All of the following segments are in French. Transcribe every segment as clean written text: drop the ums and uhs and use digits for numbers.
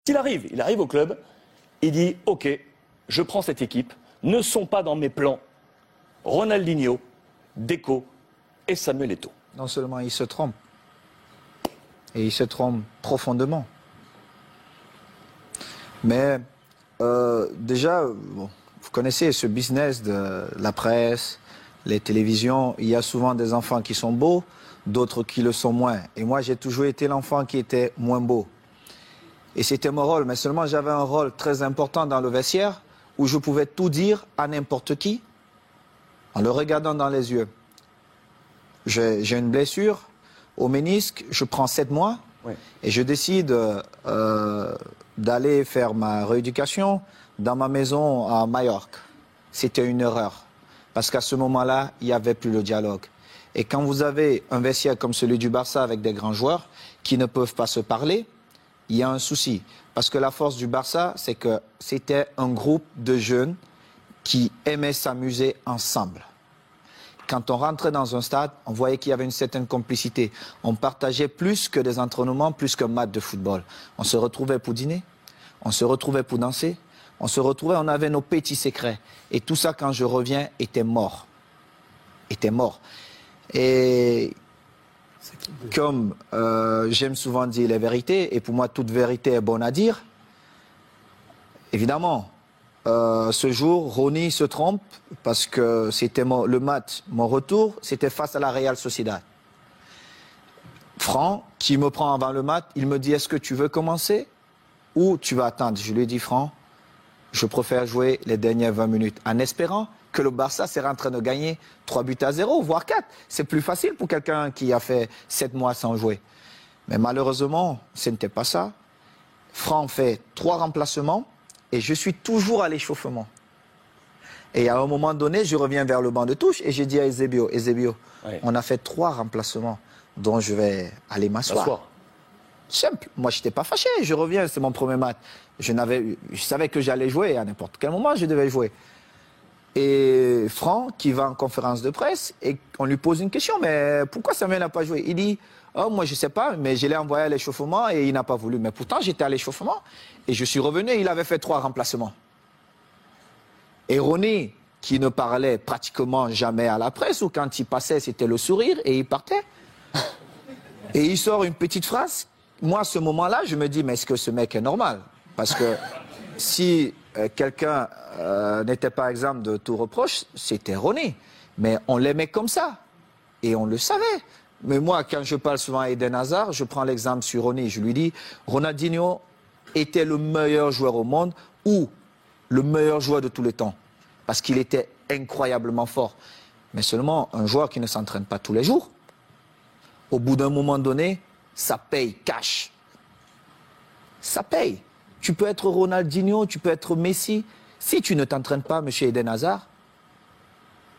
Il arrive au club, il dit « Ok, je prends cette équipe, ne sont pas dans mes plans Ronaldinho, Deco et Samuel Eto'o. » Non seulement il se trompe, et il se trompe profondément. Mais déjà, bon, vous connaissez ce business de la presse, les télévisions, il y a souvent des enfants qui sont beaux, d'autres qui le sont moins. Et moi, j'ai toujours été l'enfant qui était moins beau. Et c'était mon rôle, mais seulement j'avais un rôle très important dans le vestiaire où je pouvais tout dire à n'importe qui en le regardant dans les yeux. J'ai une blessure au ménisque, je prends 7 mois et je décide d'aller faire ma rééducation dans ma maison à Majorque. C'était une erreur parce qu'à ce moment-là, il n'y avait plus le dialogue. Et quand vous avez un vestiaire comme celui du Barça avec des grands joueurs qui ne peuvent pas se parler, il y a un souci. Parce que la force du Barça, c'est que c'était un groupe de jeunes qui aimaient s'amuser ensemble. Quand on rentrait dans un stade, on voyait qu'il y avait une certaine complicité. On partageait plus que des entraînements, plus qu'un match de football. On se retrouvait pour dîner, on se retrouvait pour danser, on avait nos petits secrets. Et tout ça, quand je reviens, était mort. Et comme j'aime souvent dire les vérités, et pour moi toute vérité est bonne à dire, évidemment, ce jour, Ronny se trompe parce que c'était le match, mon retour, c'était face à la Real Sociedad. Franck, qui me prend avant le match, il me dit « Est-ce que tu veux commencer ou tu vas attendre ?» Je lui ai dit « Franck, je préfère jouer les dernières 20 minutes en espérant que le Barça sera en train de gagner 3-0, voire 4. C'est plus facile pour quelqu'un qui a fait 7 mois sans jouer. » Mais malheureusement, ce n'était pas ça. Franck fait 3 remplacements et je suis toujours à l'échauffement. Et à un moment donné, je reviens vers le banc de touche et j'ai dit à Eusebio, on a fait 3 remplacements dont je vais aller m'asseoir. Simple. Moi, je n'étais pas fâché. Je reviens, c'est mon premier match. Je savais que j'allais jouer. À n'importe quel moment, je devais jouer. Et Franck, qui va en conférence de presse, et on lui pose une question. Mais pourquoi Samuel n'a pas joué? Il dit, oh, moi, je ne sais pas, mais je l'ai envoyé à l'échauffement et il n'a pas voulu. Mais pourtant, j'étais à l'échauffement et je suis revenu et il avait fait 3 remplacements. Et Ronny, qui ne parlait pratiquement jamais à la presse, ou quand il passait, c'était le sourire et il partait. Et il sort une petite phrase. Moi, à ce moment-là, je me dis, mais est-ce que ce mec est normal? Parce que si quelqu'un n'était pas exempt de tout reproche, c'était Ronny. Mais on l'aimait comme ça. Et on le savait. Mais moi, quand je parle souvent à Eden Hazard, je prends l'exemple sur Ronny. Je lui dis, Ronaldinho était le meilleur joueur au monde ou le meilleur joueur de tous les temps. Parce qu'il était incroyablement fort. Mais seulement un joueur qui ne s'entraîne pas tous les jours, au bout d'un moment donné, ça paye cash. Ça paye. Tu peux être Ronaldinho, tu peux être Messi. Si tu ne t'entraînes pas, monsieur Eden Hazard,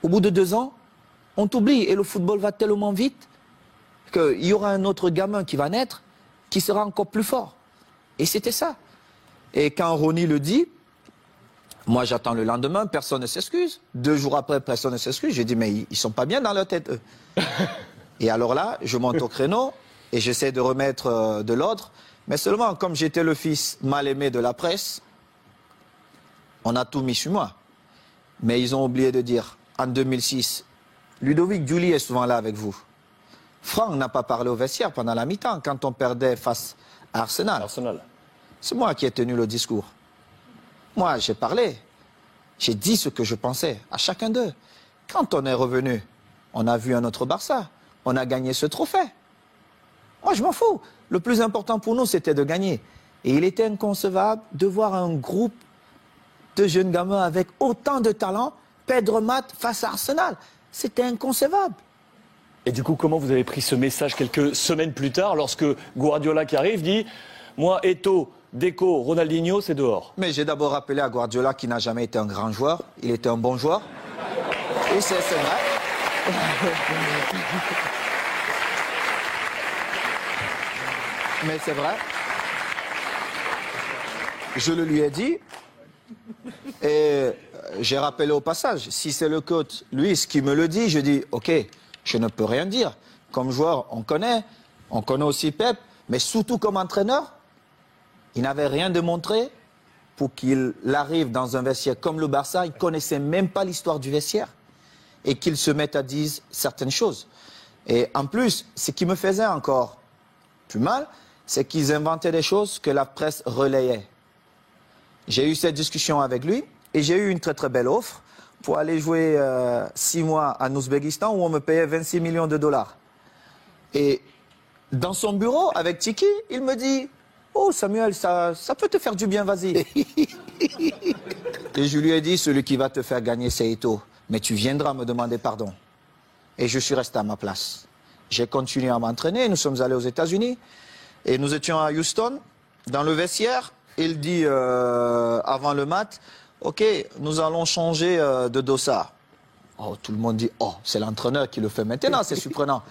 au bout de 2 ans, on t'oublie. Et le football va tellement vite qu'il y aura un autre gamin qui va naître qui sera encore plus fort. Et c'était ça. Et quand Ronny le dit, moi j'attends le lendemain, personne ne s'excuse. 2 jours après, personne ne s'excuse. Je dis, mais ils ne sont pas bien dans leur tête, eux. Et alors là, je monte au créneau et j'essaie de remettre de l'ordre. Mais seulement, comme j'étais le fils mal aimé de la presse, on a tout mis sur moi. Mais ils ont oublié de dire, en 2006, Ludovic Giuli est souvent là avec vous. Franck n'a pas parlé au vestiaire pendant la mi-temps, quand on perdait face à Arsenal. C'est moi qui ai tenu le discours. Moi, j'ai parlé. J'ai dit ce que je pensais à chacun d'eux. Quand on est revenu, on a vu un autre Barça. On a gagné ce trophée. Moi, je m'en fous. Le plus important pour nous, c'était de gagner. Et il était inconcevable de voir un groupe de jeunes gamins avec autant de talent perdre match face à Arsenal. C'était inconcevable. Et du coup, comment vous avez pris ce message quelques semaines plus tard, lorsque Guardiola qui arrive dit « Moi, Eto'o, Deco, Ronaldinho, c'est dehors ». Mais j'ai d'abord rappelé à Guardiola qu'il n'a jamais été un grand joueur. Il était un bon joueur. Et c'est vrai. Mais c'est vrai. Je le lui ai dit. Et j'ai rappelé au passage, si c'est le coach, lui, ce qui me le dit, je dis, ok, je ne peux rien dire. Comme joueur, on connaît aussi Pep, mais surtout comme entraîneur, Il n'avait rien démontré pour qu'il arrive dans un vestiaire comme le Barça. Il ne connaissait même pas l'histoire du vestiaire et qu'il se mette à dire certaines choses. Et en plus, ce qui me faisait encore plus mal, c'est qu'ils inventaient des choses que la presse relayait. J'ai eu cette discussion avec lui et j'ai eu une très très belle offre pour aller jouer 6 mois en Ouzbékistan où on me payait 26 millions de dollars. Et dans son bureau, avec Tiki, il me dit « Oh Samuel, ça peut te faire du bien, vas-y. » Et je lui ai dit « Celui qui va te faire gagner, c'est Eto'o. Mais tu viendras me demander pardon. » Et je suis resté à ma place. J'ai continué à m'entraîner, nous sommes allés aux États-Unis. Et nous étions à Houston, dans le vestiaire. Il dit avant le match, « Ok, nous allons changer de dossard. » Oh, tout le monde dit, « Oh, c'est l'entraîneur qui le fait maintenant, c'est surprenant. »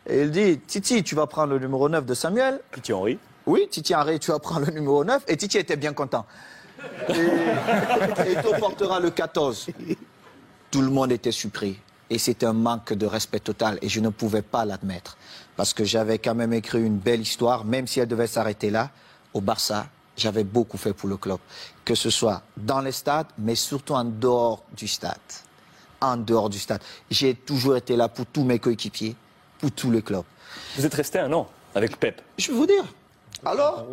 Et il dit, « Titi, tu vas prendre le numéro 9 de Samuel. » Titi Henry. Oui, Titi Henry, tu vas prendre le numéro 9. Et Titi était bien content. Et Eto'o portera le 14. Tout le monde était surpris. Et c'était un manque de respect total. Et je ne pouvais pas l'admettre. Parce que j'avais quand même écrit une belle histoire, même si elle devait s'arrêter là, au Barça. J'avais beaucoup fait pour le club. Que ce soit dans les stades, mais surtout en dehors du stade. En dehors du stade. J'ai toujours été là pour tous mes coéquipiers, pour tous les clubs. Vous êtes resté 1 an avec Pep. Je vais vous dire. Alors,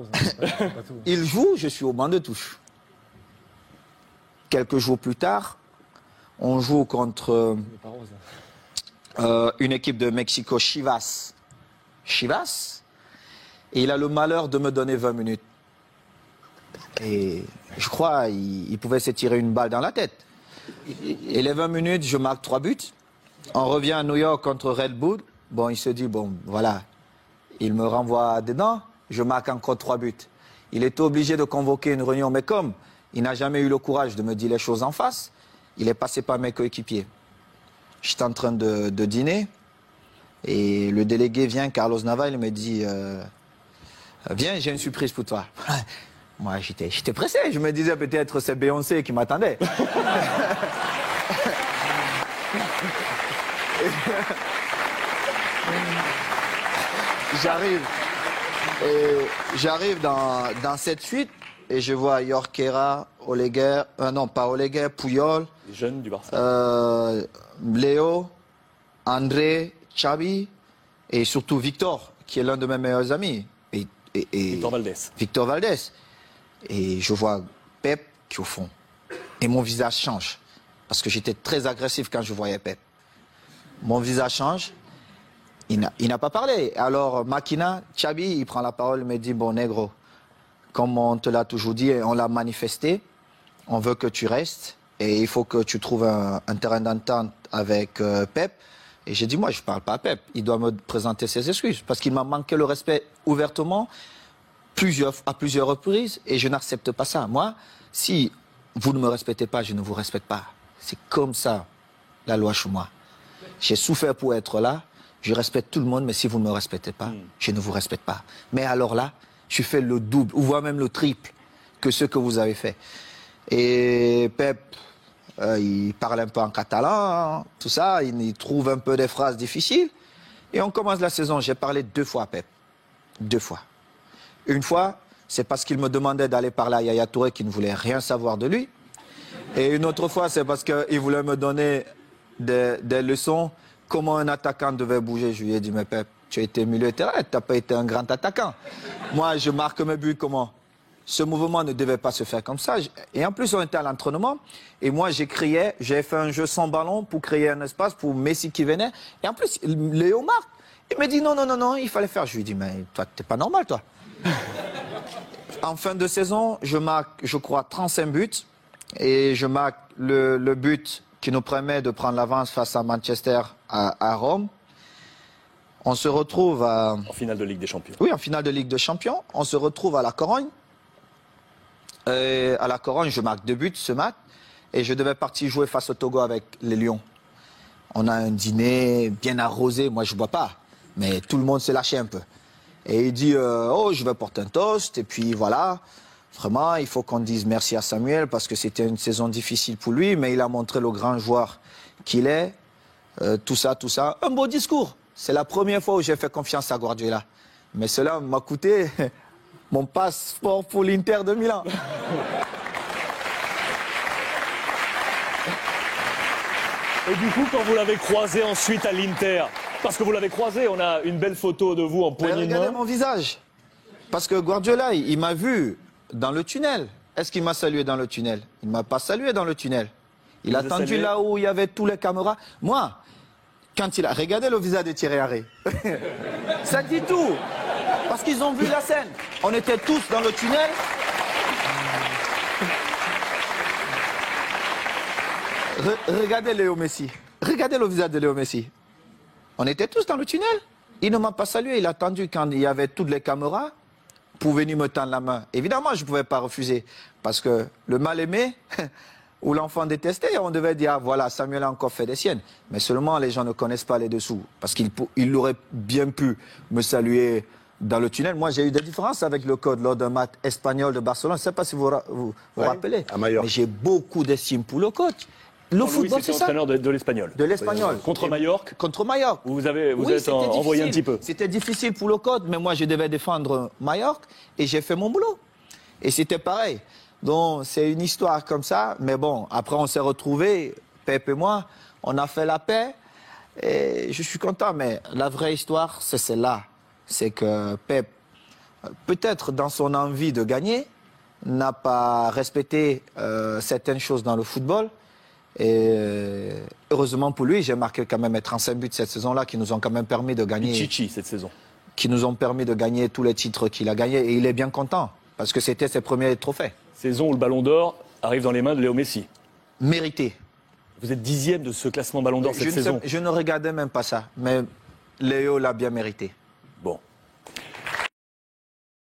il joue, je suis au banc de touche. Quelques jours plus tard, on joue contre une équipe de Mexico, Chivas. Chivas. Et il a le malheur de me donner 20 minutes. Et je crois qu'il pouvait se tirer une balle dans la tête. Et les 20 minutes, je marque 3 buts. On revient à New York contre Red Bull. Bon, il se dit, bon, voilà, il me renvoie dedans, je marque encore 3 buts. Il était obligé de convoquer une réunion, mais comme il n'a jamais eu le courage de me dire les choses en face, il est passé par mes coéquipiers. J'étais en train de dîner et le délégué vient, Carlos Nava, il me dit, viens, j'ai une surprise pour toi. Moi, j'étais pressé. Je me disais peut-être c'est Beyoncé qui m'attendait. J'arrive dans cette suite et je vois Jorquera, Oleguer, non pas Oleguer, Puyol, Les jeunes du Barça. Léo, André, Xavi et surtout Victor, qui est l'un de mes meilleurs amis. Et Victor Valdés. Victor Valdés. Et je vois Pep qui est au fond. Et mon visage change. Parce que j'étais très agressif quand je voyais Pep. Mon visage change. Il n'a pas parlé. Alors, Makina, Xavi, il prend la parole, il me dit, bon, négro, comme on te l'a toujours dit, on l'a manifesté, on veut que tu restes et il faut que tu trouves un terrain d'entente avec Pep. Et j'ai dit, moi, je ne parle pas à Pep. Il doit me présenter ses excuses parce qu'il m'a manqué le respect ouvertement à plusieurs reprises et je n'accepte pas ça. Moi, si vous ne me respectez pas, je ne vous respecte pas. C'est comme ça, la loi chez moi. J'ai souffert pour être là. Je respecte tout le monde, mais si vous ne me respectez pas, je ne vous respecte pas. Mais alors là, je fais le double, ou voire même le triple que ce que vous avez fait. Et Pep, il parle un peu en catalan, tout ça, il trouve un peu des phrases difficiles. Et on commence la saison, j'ai parlé 2 fois à Pep. 2 fois. Une fois, c'est parce qu'il me demandait d'aller parler à Yaya Touré qui ne voulait rien savoir de lui. Et une autre fois, c'est parce qu'il voulait me donner des leçons. Comment un attaquant devait bouger. Je lui ai dit, mais Pep, tu as été milieu de terrain, tu n'as pas été un grand attaquant. Moi, je marque mes buts comment? Ce mouvement ne devait pas se faire comme ça. Et en plus, on était à l'entraînement. Et moi, j'ai fait un jeu sans ballon pour créer un espace pour Messi qui venait. Et en plus, Léo marque. Il me dit, non, il fallait faire. Je lui ai dit, mais toi, t'es pas normal, toi. En fin de saison, je marque, je crois, 35 buts. Et je marque le but qui nous permet de prendre l'avance face à Manchester à Rome. On se retrouve en finale de Ligue des Champions. Oui, en finale de Ligue des Champions. On se retrouve à la Corogne. Et à la Corogne, je marque 2 buts ce match. Et je devais partir jouer face au Togo avec les Lions. On a un dîner bien arrosé. Moi, je ne bois pas. Mais tout le monde s'est lâché un peu. Et il dit, oh, je vais porter un toast. Et puis voilà. Vraiment, il faut qu'on dise merci à Samuel parce que c'était une saison difficile pour lui, mais il a montré le grand joueur qu'il est. Tout ça. Un beau discours. C'est la première fois où j'ai fait confiance à Guardiola. Mais cela m'a coûté mon passeport pour l'Inter de Milan. Et du coup, quand vous l'avez croisé ensuite à l'Inter, parce que vous l'avez croisé, on a une belle photo de vous en poignée de Regardez main. mon visage. Parce que Guardiola, il m'a vu dans le tunnel. Est-ce qu'il m'a salué dans le tunnel? Il ne m'a pas salué dans le tunnel. Il a vous a attendu salué là où il y avait tous les caméras. Moi, quand il a regardé le visage de Thierry Henry, ça dit tout. Parce qu'ils ont vu la scène. On était tous dans le tunnel. Regardez Léo Messi. Regardez le visage de Léo Messi. On était tous dans le tunnel. Il ne m'a pas salué. Il a attendu quand il y avait toutes les caméras pour venir me tendre la main. Évidemment, je ne pouvais pas refuser. Parce que le mal-aimé ou l'enfant détesté, on devait dire, ah, voilà, Samuel a encore fait des siennes. Mais seulement, les gens ne connaissent pas les dessous. Parce qu'il aurait bien pu me saluer dans le tunnel. Moi, j'ai eu des différences avec le code lors d'un match espagnol de Barcelone. Je ne sais pas si vous vous rappelez. à Majorque. Mais j'ai beaucoup d'estime pour le coach. Le Louis, football, c'était c'est ça. entraîneur de l'Espagnol. De l'Espagnol. Contre Majorque, Contre Majorque. vous Oui, êtes c'était envoyé un difficile. petit peu. C'était difficile pour le code, mais moi, je devais défendre Majorque et j'ai fait mon boulot. Et c'était pareil. Donc, c'est une histoire comme ça. Mais bon, après, on s'est retrouvés, Pep et moi, on a fait la paix. Et je suis content. Mais la vraie histoire, c'est celle-là. C'est que Pep, peut-être dans son envie de gagner, n'a pas respecté certaines choses dans le football. Et heureusement pour lui, j'ai marqué quand même 35 buts cette saison-là qui nous ont quand même permis de gagner. Chichi cette saison. Qui nous ont permis de gagner tous les titres qu'il a gagnés. Et il est bien content parce que c'était ses premiers trophées. Saison où le Ballon d'Or arrive dans les mains de Léo Messi. Mérité. Vous êtes 10e de ce classement Ballon d'Or cette saison. Je ne regardais même pas ça, mais Léo l'a bien mérité. Bon.